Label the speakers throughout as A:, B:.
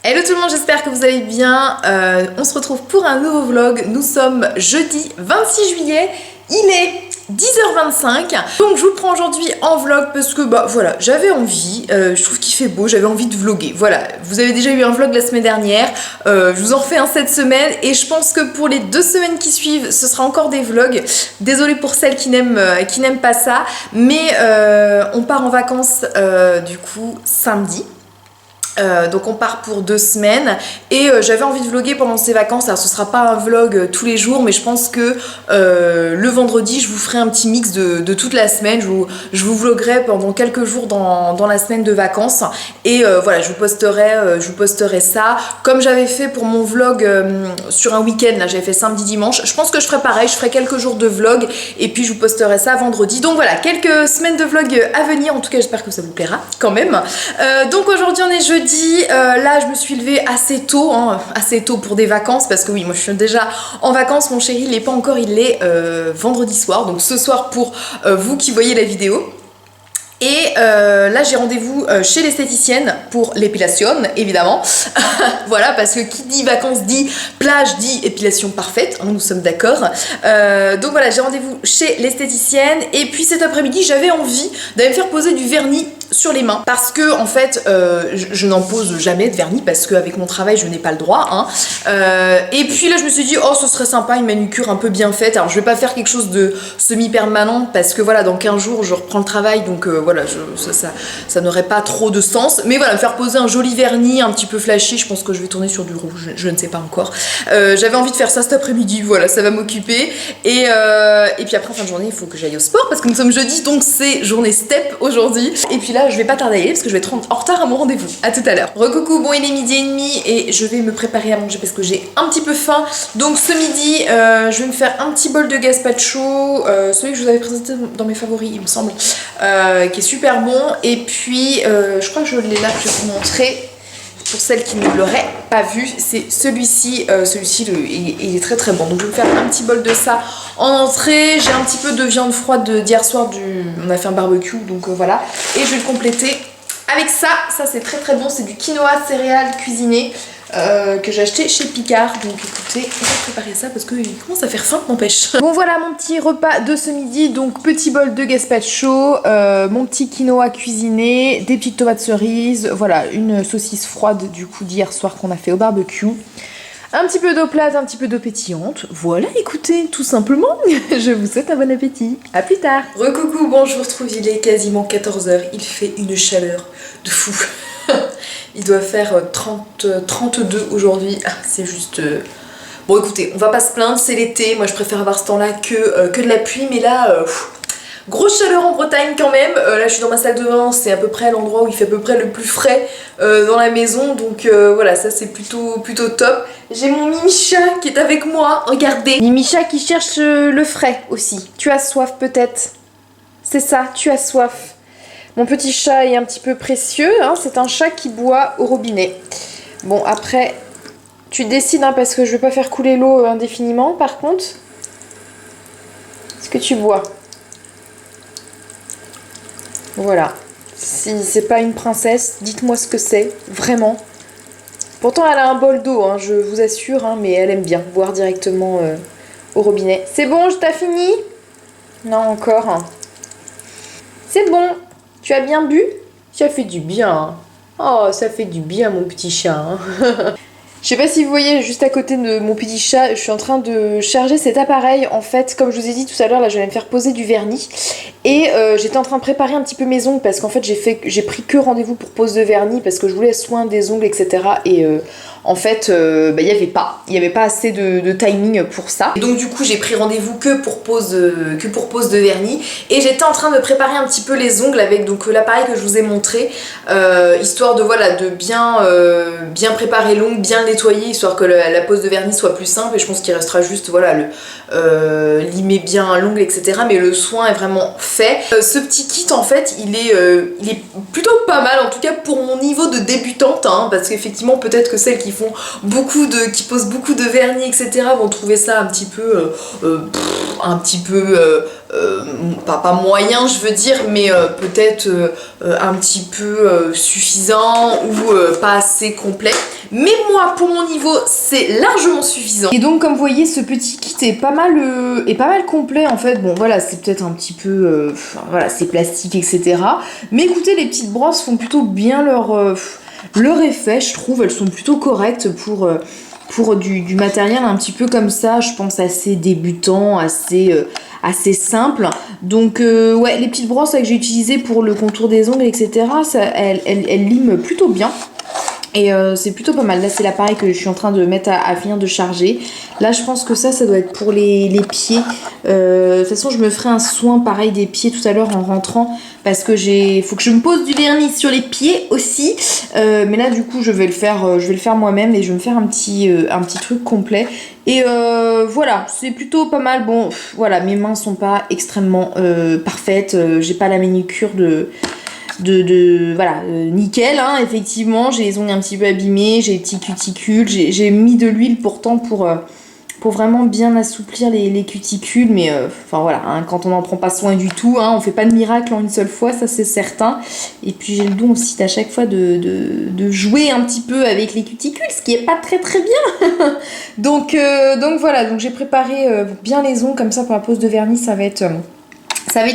A: Hello tout le monde, j'espère que vous allez bien. On se retrouve pour un nouveau vlog. Nous sommes jeudi 26 juillet. Il est 10h25. Donc je vous le prends aujourd'hui en vlog parce que voilà, j'avais envie, je trouve qu'il fait beau, j'avais envie de vlogger. Voilà, vous avez déjà eu un vlog la semaine dernière, je vous en refais un cette semaine et je pense que pour les 2 semaines qui suivent, ce sera encore des vlogs. Désolée pour celles qui n'aiment pas ça, mais on part en vacances du coup samedi. Donc on part pour 2 semaines et j'avais envie de vlogger pendant ces vacances. Alors ce sera pas un vlog tous les jours, mais je pense que le vendredi je vous ferai un petit mix de toute la semaine. Je vous vloguerai pendant quelques jours dans la semaine de vacances et voilà, je vous posterai ça comme j'avais fait pour mon vlog sur un week-end. Là j'avais fait samedi dimanche. Je pense que je ferai pareil, je ferai quelques jours de vlog et puis je vous posterai ça vendredi. Donc voilà, quelques semaines de vlog à venir. En tout cas j'espère que ça vous plaira quand même. Donc aujourd'hui on est jeudi. Là je me suis levée assez tôt pour des vacances parce que oui, moi je suis déjà en vacances, mon chéri il n'est pas encore, il est vendredi soir, donc ce soir pour vous qui voyez la vidéo. Et là j'ai rendez-vous chez l'esthéticienne pour l'épilation évidemment. Voilà, parce que qui dit vacances dit plage dit épilation parfaite, nous sommes d'accord. Donc voilà, j'ai rendez-vous chez l'esthéticienne et puis cet après-midi j'avais envie d'aller me faire poser du vernis sur les mains parce que en fait je n'en pose jamais de vernis parce qu'avec mon travail je n'ai pas le droit et puis là je me suis dit oh ce serait sympa une manucure un peu bien faite. Alors je vais pas faire quelque chose de semi-permanent parce que voilà dans 15 jours je reprends le travail donc voilà ça n'aurait pas trop de sens, mais voilà me faire poser un joli vernis un petit peu flashy, je pense que je vais tourner sur du rouge, je ne sais pas encore. J'avais envie de faire ça cet après-midi, voilà ça va m'occuper et puis après en fin de journée il faut que j'aille au sport parce que nous sommes jeudi donc c'est journée step aujourd'hui et puis là je vais pas tarder à y aller parce que je vais être en retard à mon rendez-vous. À tout à l'heure. Recoucou, bon il est 12h30 et je vais me préparer à manger parce que j'ai un petit peu faim. Donc ce midi je vais me faire un petit bol de gazpacho, celui que je vous avais présenté dans mes favoris il me semble, qui est super bon. Et puis je crois que je l'ai là, je vais vous montrer. Pour celles qui ne l'auraient pas vu, c'est celui-ci, il est très très bon. Donc je vais me faire un petit bol de ça en entrée. J'ai un petit peu de viande froide d'hier soir, on a fait un barbecue, donc voilà. Et je vais le compléter avec ça. Ça c'est très très bon, c'est du quinoa céréales cuisiné que j'ai acheté chez Picard. Donc écoutez, on va préparer ça parce qu'il commence à faire faim, n'empêche. Bon voilà mon petit repas de ce midi. Donc petit bol de gazpacho, mon petit quinoa cuisiné, des petites tomates cerises, voilà une saucisse froide du coup d'hier soir qu'on a fait au barbecue. Un petit peu d'eau plate, un petit peu d'eau pétillante. Voilà, écoutez, tout simplement, je vous souhaite un bon appétit. À plus tard. Recoucou, bon, je vous retrouve, il est quasiment 14h. Il fait une chaleur de fou. Il doit faire 32 aujourd'hui. Ah, c'est juste... Bon, écoutez, on va pas se plaindre, c'est l'été. Moi, je préfère avoir ce temps-là que de la pluie. Mais là... Grosse chaleur en Bretagne quand même, là je suis dans ma salle de bain, c'est à peu près l'endroit où il fait à peu près le plus frais dans la maison, donc voilà, ça c'est plutôt top. J'ai mon Mimicha qui est avec moi, regardez. Mimicha qui cherche le frais aussi. Tu as soif peut-être? C'est ça, tu as soif. Mon petit chat est un petit peu précieux, c'est un chat qui boit au robinet. Bon après, tu décides parce que je vais pas faire couler l'eau indéfiniment par contre. Est-ce que tu bois? Voilà, si c'est pas une princesse, dites-moi ce que c'est, vraiment. Pourtant elle a un bol d'eau, je vous assure, mais elle aime bien boire directement au robinet. C'est bon, t'as fini? Non, encore. C'est bon, tu as bien bu? Ça fait du bien. Oh, ça fait du bien mon petit chat. Je sais pas si vous voyez juste à côté de mon petit chat, je suis en train de charger cet appareil. En fait, comme je vous ai dit tout à l'heure, là je vais me faire poser du vernis. Et j'étais en train de préparer un petit peu mes ongles parce qu'en fait j'ai pris que rendez-vous pour pose de vernis parce que je voulais soin des ongles, etc. Et en fait, il n'y avait pas assez de timing pour ça. Et donc du coup j'ai pris rendez-vous que pour pose de vernis. Et j'étais en train de préparer un petit peu les ongles avec donc l'appareil que je vous ai montré, histoire de voilà de bien préparer l'ongle, bien le nettoyer, histoire que la pose de vernis soit plus simple. Et je pense qu'il restera juste voilà limer bien l'ongle, etc. Mais le soin est vraiment fait. Ce petit kit en fait il est plutôt pas mal, en tout cas pour mon niveau de débutante, parce qu'effectivement peut-être que celles qui font qui posent beaucoup de vernis, etc. vont trouver ça un petit peu, pas moyen, je veux dire, mais peut-être un petit peu suffisant ou pas assez complet. Mais moi, pour mon niveau, c'est largement suffisant. Et donc, comme vous voyez, ce petit kit est pas mal complet en fait. Bon, voilà, c'est peut-être un petit peu, voilà, c'est plastique, etc. Mais écoutez, les petites brosses font plutôt bien leur effet, je trouve. Elles sont plutôt correctes pour du matériel un petit peu comme ça, je pense assez débutant, assez simple. Donc ouais, les petites brosses que j'ai utilisées pour le contour des ongles, etc., elles liment plutôt bien. Et c'est plutôt pas mal. Là, c'est l'appareil que je suis en train de mettre à finir de charger. Là, je pense que ça doit être pour les pieds. De toute façon, je me ferai un soin pareil des pieds tout à l'heure en rentrant. Parce que faut que je me pose du vernis sur les pieds aussi. Mais là, du coup, je vais le faire moi-même. Et je vais me faire un petit truc complet. Et voilà, c'est plutôt pas mal. Bon, voilà, mes mains sont pas extrêmement parfaites. J'ai pas la manucure voilà, nickel, hein, effectivement, j'ai les ongles un petit peu abîmés, j'ai les petits cuticules, j'ai mis de l'huile pourtant pour vraiment bien assouplir les cuticules, mais enfin voilà, hein, quand on n'en prend pas soin du tout, hein, on fait pas de miracle en une seule fois, ça c'est certain. Et puis j'ai le don aussi à chaque fois de jouer un petit peu avec les cuticules, ce qui est pas très très bien. donc voilà, donc j'ai préparé bien les ongles comme ça pour la pose de vernis, ça va être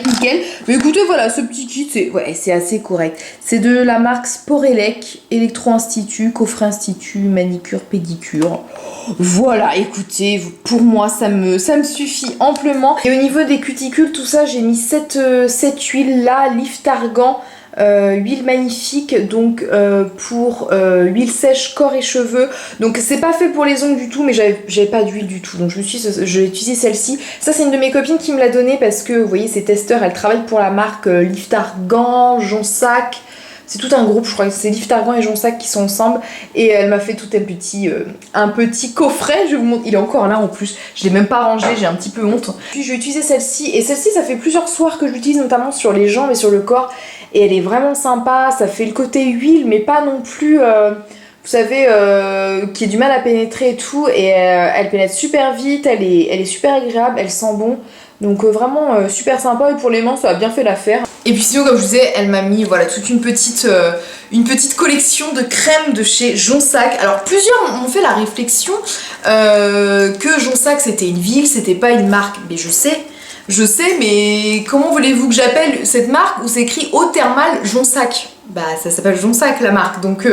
A: nickel. Mais écoutez, voilà, ce petit kit, c'est assez correct. C'est de la marque Sporelec, Electro Institut, Coffret Institut, manicure, pédicure. Voilà, écoutez, pour moi, ça me suffit amplement. Et au niveau des cuticules, tout ça, j'ai mis cette huile là, Lift Argan. Huile magnifique, donc pour huile sèche corps et cheveux. Donc c'est pas fait pour les ongles du tout, mais j'avais pas d'huile du tout, donc je vais utiliser celle-ci. Ça, c'est une de mes copines qui me l'a donnée parce que vous voyez, ces testeurs, elle travaille pour la marque Lift Argan, Jonsac. C'est tout un groupe, je crois que c'est Lift Argan et Jonsac qui sont ensemble. Et elle m'a fait tout un petit coffret. Je vous montre, il est encore là en plus. Je l'ai même pas rangé, j'ai un petit peu honte. Puis je vais utiliser celle-ci. Et celle-ci, ça fait plusieurs soirs que je l'utilise, notamment sur les jambes et sur le corps. Et elle est vraiment sympa. Ça fait le côté huile, mais pas non plus... vous savez, qui a du mal à pénétrer et tout. Et elle pénètre super vite. Elle est super agréable. Elle sent bon. Donc vraiment super sympa, et pour les mains ça a bien fait l'affaire. Et puis sinon, comme je vous disais, elle m'a mis voilà toute une petite collection de crèmes de chez Jonsac. Alors plusieurs m'ont fait la réflexion que Jonsac c'était une ville, c'était pas une marque. Mais je sais, mais comment voulez-vous que j'appelle cette marque où c'est écrit eau thermale Jonsac? Bah ça s'appelle Jonsac la marque, donc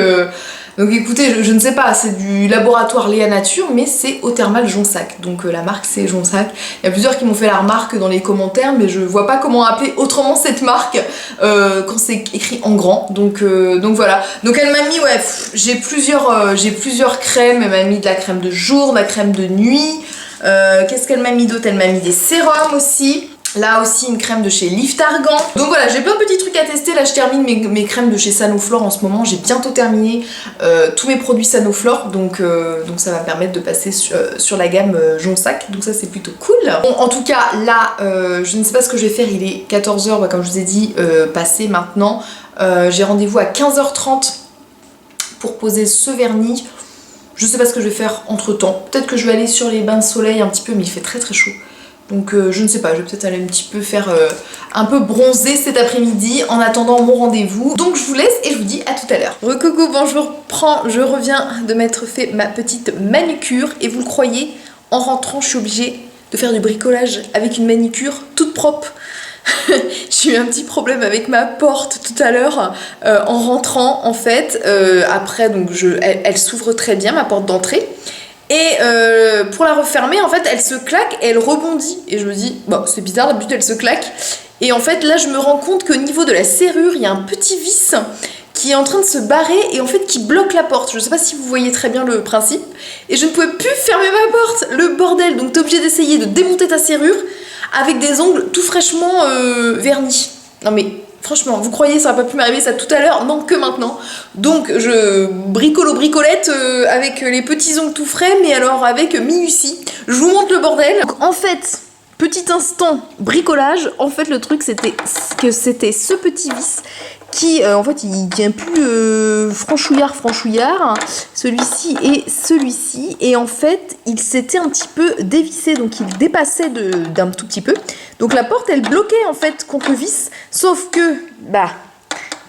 A: écoutez, je ne sais pas, c'est du laboratoire Léa Nature, mais c'est eau thermale Jonsac, donc la marque c'est Jonsac. Il y a plusieurs qui m'ont fait la remarque dans les commentaires, mais je vois pas comment appeler autrement cette marque quand c'est écrit en grand, donc voilà. Donc elle m'a mis, ouais, j'ai plusieurs crèmes, elle m'a mis de la crème de jour, de la crème de nuit, qu'est-ce qu'elle m'a mis d'autre? Elle m'a mis des sérums aussi. Là aussi une crème de chez Lift Argan. Donc voilà, j'ai plein de petits trucs à tester. Là je termine mes crèmes de chez Sanoflore en ce moment. J'ai bientôt terminé tous mes produits Sanoflore. Donc ça va me permettre de passer sur la gamme Jonsac. Donc ça c'est plutôt cool. Bon, en tout cas là, je ne sais pas ce que je vais faire. Il est 14h, bah, comme je vous ai dit, passé maintenant. J'ai rendez-vous à 15h30 pour poser ce vernis. Je sais pas ce que je vais faire entre temps. Peut-être que je vais aller sur les bains de soleil un petit peu, mais il fait très très chaud. Donc je ne sais pas, je vais peut-être aller un petit peu faire un peu bronzer cet après-midi en attendant mon rendez-vous. Donc je vous laisse et je vous dis à tout à l'heure. Recoucou, bonjour, je reviens de m'être fait ma petite manucure et vous le croyez, en rentrant je suis obligée de faire du bricolage avec une manucure toute propre. J'ai eu un petit problème avec ma porte tout à l'heure en rentrant en fait. Après donc elle s'ouvre très bien, ma porte d'entrée. Et pour la refermer, en fait, elle se claque et elle rebondit. Et je me dis, bon, c'est bizarre, d'habitude elle se claque. Et en fait, là, je me rends compte qu'au niveau de la serrure, il y a un petit vis qui est en train de se barrer et en fait qui bloque la porte. Je sais pas si vous voyez très bien le principe. Et je ne pouvais plus fermer ma porte, le bordel. Donc t'es obligé d'essayer de démonter ta serrure avec des ongles tout fraîchement vernis. Non mais... franchement, vous croyez ça va pas pu m'arriver ça tout à l'heure? Non, que maintenant. Donc je bricolette avec les petits ongles tout frais, mais alors avec minutie. Je vous montre le bordel. Donc, en fait, petit instant bricolage, en fait le truc c'était que c'était ce petit vis qui en fait il vient plus franchouillard, celui-ci et celui-ci, et en fait il s'était un petit peu dévissé, donc il dépassait d'un tout petit peu, donc la porte elle bloquait en fait contre le vis, sauf que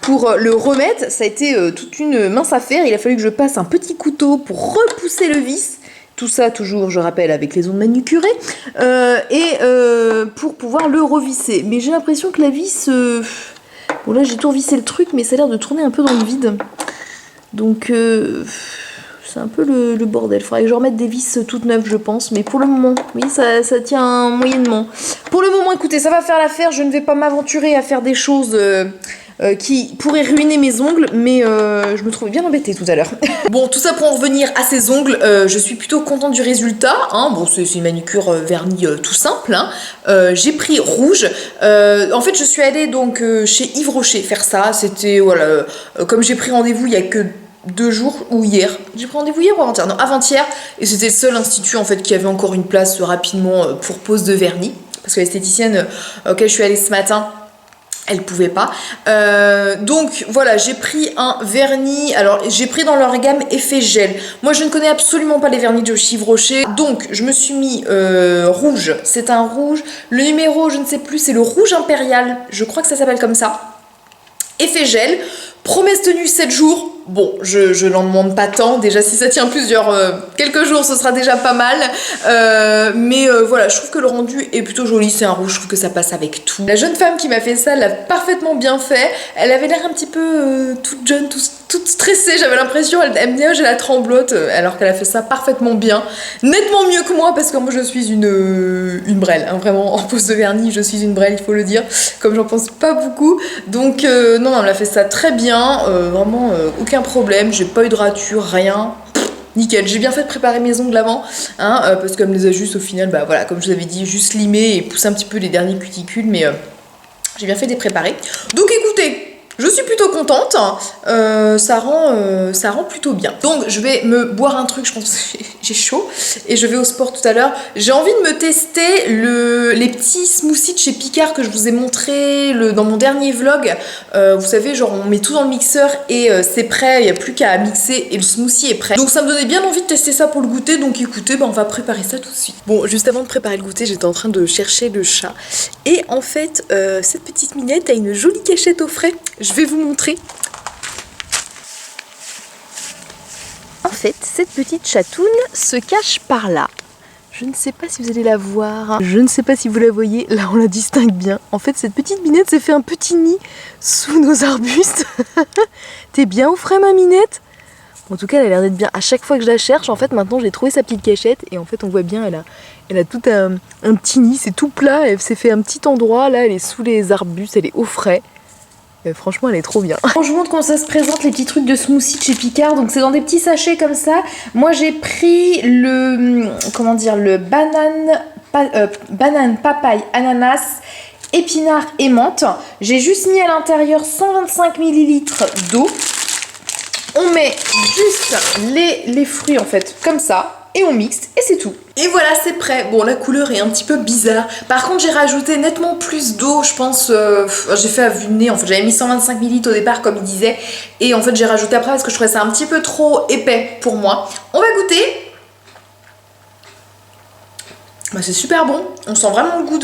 A: pour le remettre ça a été toute une mince affaire, il a fallu que je passe un petit couteau pour repousser le vis. Tout ça, toujours, je rappelle, avec les ongles manucurés, pour pouvoir le revisser. Mais j'ai l'impression que la vis... Bon, là, j'ai tout revissé le truc, mais ça a l'air de tourner un peu dans le vide. Donc, c'est un peu le bordel. Il faudrait que je remette des vis toutes neuves, je pense. Mais pour le moment, oui, ça tient moyennement. Pour le moment, écoutez, ça va faire l'affaire. Je ne vais pas m'aventurer à faire des choses... qui pourrait ruiner mes ongles, mais je me trouvais bien embêtée tout à l'heure. Bon, tout ça pour en revenir à ces ongles, je suis plutôt contente du résultat, hein. Bon, c'est une manucure vernis tout simple, hein. J'ai pris rouge. En fait, je suis allée donc chez Yves Rocher faire ça. C'était, voilà, comme j'ai pris rendez-vous il y a que 2 jours, ou hier. J'ai pris rendez-vous hier ou avant-hier? Non, avant-hier. Et c'était le seul institut en fait qui avait encore une place rapidement pour pose de vernis. Parce que l'esthéticienne auquel je suis allée ce matin, elle pouvait pas. Donc voilà, j'ai pris un vernis. Alors j'ai pris dans leur gamme effet gel. Moi je ne connais absolument pas les vernis de chez Yves Rocher. Donc je me suis mis rouge. C'est un rouge. Le numéro, je ne sais plus, c'est le rouge impérial. Je crois que ça s'appelle comme ça. Effet gel. Promesse tenue 7 jours. Bon, je n'en demande pas tant. Déjà, si ça tient quelques jours, ce sera déjà pas mal. Mais voilà, je trouve que le rendu est plutôt joli. C'est un rouge, je trouve que ça passe avec tout. La jeune femme qui m'a fait ça l'a parfaitement bien fait. Elle avait l'air un petit peu toute jeune, toute stressée. J'avais l'impression, elle me dit, oh, j'ai la tremblote, alors qu'elle a fait ça parfaitement bien. Nettement mieux que moi, parce que moi, je suis une brêle. Hein, vraiment, en pose de vernis, je suis une brêle, il faut le dire. Comme j'en pense pas beaucoup. Donc, non, elle a fait ça très bien. Vraiment, aucun problème, j'ai pas eu de rature, rien. Nickel, j'ai bien fait de préparer mes ongles avant, hein, parce qu'elle me les a juste au final, bah voilà, comme je vous avais dit, juste limés et pousser un petit peu les derniers cuticules, mais j'ai bien fait de les préparer. Donc écoutez, je suis plutôt contente, ça rend plutôt bien. Donc je vais me boire un truc, je pense que j'ai chaud, et je vais au sport tout à l'heure. J'ai envie de me tester les petits smoothies de chez Picard que je vous ai montré dans mon dernier vlog. Vous savez, genre on met tout dans le mixeur et c'est prêt, il n'y a plus qu'à mixer et le smoothie est prêt. Donc ça me donnait bien envie de tester ça pour le goûter, donc écoutez, on va préparer ça tout de suite. Bon, juste avant de préparer le goûter, j'étais en train de chercher le chat, et en fait, cette petite minette a une jolie cachette au frais. Je vais vous montrer. En fait, cette petite chatoune se cache par là. Je ne sais pas si vous allez la voir. Je ne sais pas si vous la voyez. Là, on la distingue bien. En fait, cette petite minette s'est fait un petit nid sous nos arbustes. T'es bien au frais, ma minette? En tout cas, elle a l'air d'être bien. À chaque fois que je la cherche, en fait, maintenant, j'ai trouvé sa petite cachette. Et en fait, on voit bien, elle a tout un petit nid. C'est tout plat. Elle s'est fait un petit endroit. Là, elle est sous les arbustes. Elle est au frais. Franchement, elle est trop bien. Je vous montre comment ça se présente, les petits trucs de smoothie de chez Picard. Donc c'est dans des petits sachets comme ça. Moi j'ai pris le banane, papaye, ananas, épinard et menthe. J'ai juste mis à l'intérieur 125 ml d'eau. On met juste les fruits en fait comme ça. Et on mixe et c'est tout. Et voilà, c'est prêt. Bon, la couleur est un petit peu bizarre. Par contre, j'ai rajouté nettement plus d'eau, je pense. J'ai fait à vue de nez. En fait, j'avais mis 125 ml au départ, comme il disait. Et en fait, j'ai rajouté après parce que je trouvais ça un petit peu trop épais pour moi. On va goûter. Bah, c'est super bon, on sent vraiment le goût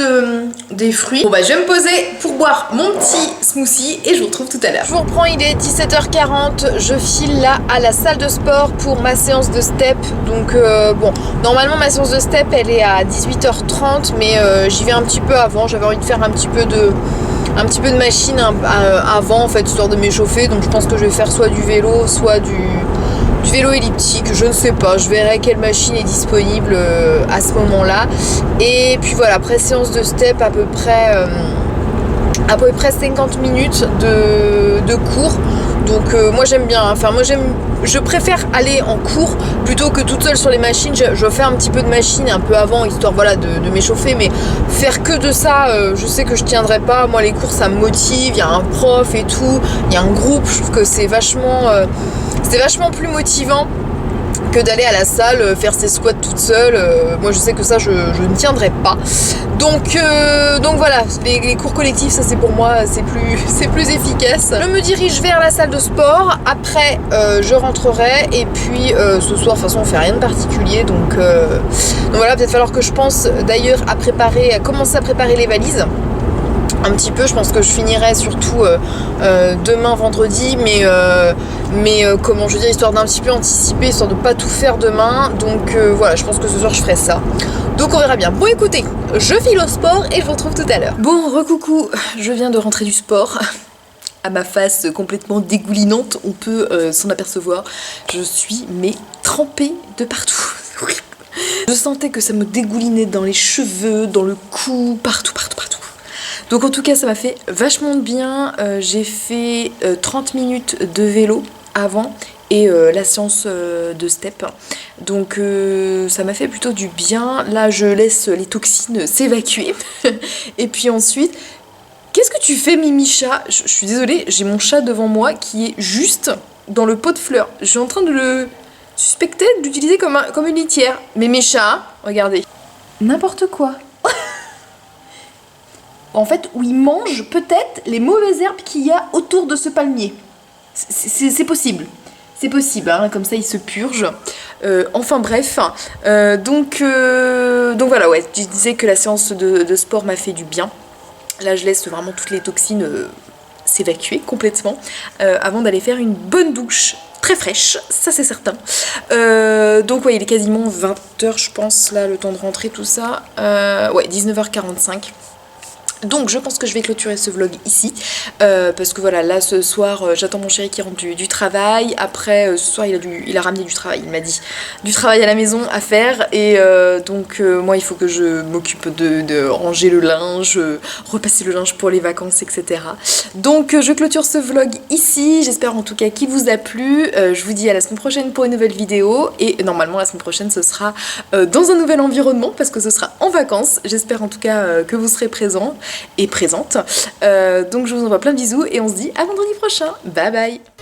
A: des fruits. Bon bah je vais me poser pour boire mon petit smoothie et je vous retrouve tout à l'heure. Je vous reprends, il est 17h40, je file là à la salle de sport pour ma séance de step. Donc bon, normalement ma séance de step elle est à 18h30 mais j'y vais un petit peu avant, j'avais envie de faire un petit peu de machine avant en fait, histoire de m'échauffer. Donc je pense que je vais faire soit du vélo, soit du vélo elliptique, je ne sais pas, je verrai quelle machine est disponible à ce moment-là. Et puis voilà, après séance de step à peu près 50 minutes de cours. Donc moi j'aime bien, enfin je préfère aller en cours plutôt que toute seule sur les machines. Je fais un petit peu de machine un peu avant, histoire voilà de m'échauffer, mais faire que de ça, je sais que je tiendrai pas. Moi les cours ça me motive, il y a un prof et tout, il y a un groupe, je trouve que c'est vachement plus motivant que d'aller à la salle faire ses squats toute seule. Moi je sais que ça je ne tiendrai pas. Donc voilà, les cours collectifs, ça c'est pour moi, c'est plus efficace. Je me dirige vers la salle de sport, après je rentrerai, et puis ce soir de toute façon on fait rien de particulier, donc voilà, peut-être falloir que je pense d'ailleurs à commencer à préparer les valises. Un petit peu, je pense que je finirai surtout demain vendredi, mais comment je veux dire, histoire d'un petit peu anticiper, histoire de pas tout faire demain, donc voilà, je pense que ce soir je ferai ça. Donc on verra bien. Bon écoutez, je file au sport et je vous retrouve tout à l'heure. Bon, recoucou, je viens de rentrer du sport. À ma face complètement dégoulinante, on peut s'en apercevoir. Je suis trempée de partout. Je sentais que ça me dégoulinait dans les cheveux, dans le cou, partout. Donc en tout cas ça m'a fait vachement de bien. J'ai fait 30 minutes de vélo avant et la séance de step. Donc ça m'a fait plutôt du bien. Là je laisse les toxines s'évacuer. Et puis ensuite, qu'est-ce que tu fais Mimi-chat? Je suis désolée, j'ai mon chat devant moi qui est juste dans le pot de fleurs. Je suis en train de le suspecter d'utiliser comme une litière. Mais mes chats, regardez. N'importe quoi. En fait, où il mange peut-être les mauvaises herbes qu'il y a autour de ce palmier. C'est possible. C'est possible, hein, comme ça il se purge. Enfin bref. Donc voilà, ouais, je disais que la séance de sport m'a fait du bien. Là, je laisse vraiment toutes les toxines s'évacuer complètement avant d'aller faire une bonne douche. Très fraîche, ça c'est certain. Donc ouais, il est quasiment 20h je pense, là, le temps de rentrer, tout ça. Ouais, 19h45. Donc je pense que je vais clôturer ce vlog ici parce que voilà, là ce soir j'attends mon chéri qui rentre du travail. Après ce soir il a ramené du travail, il m'a dit du travail à la maison à faire, et donc moi il faut que je m'occupe de ranger le linge, repasser le linge pour les vacances, etc. Donc je clôture ce vlog ici, j'espère en tout cas qu'il vous a plu. Je vous dis à la semaine prochaine pour une nouvelle vidéo, et normalement la semaine prochaine ce sera dans un nouvel environnement parce que ce sera en vacances. J'espère en tout cas que vous serez présents et présente. Donc je vous envoie plein de bisous et on se dit à vendredi prochain. Bye bye.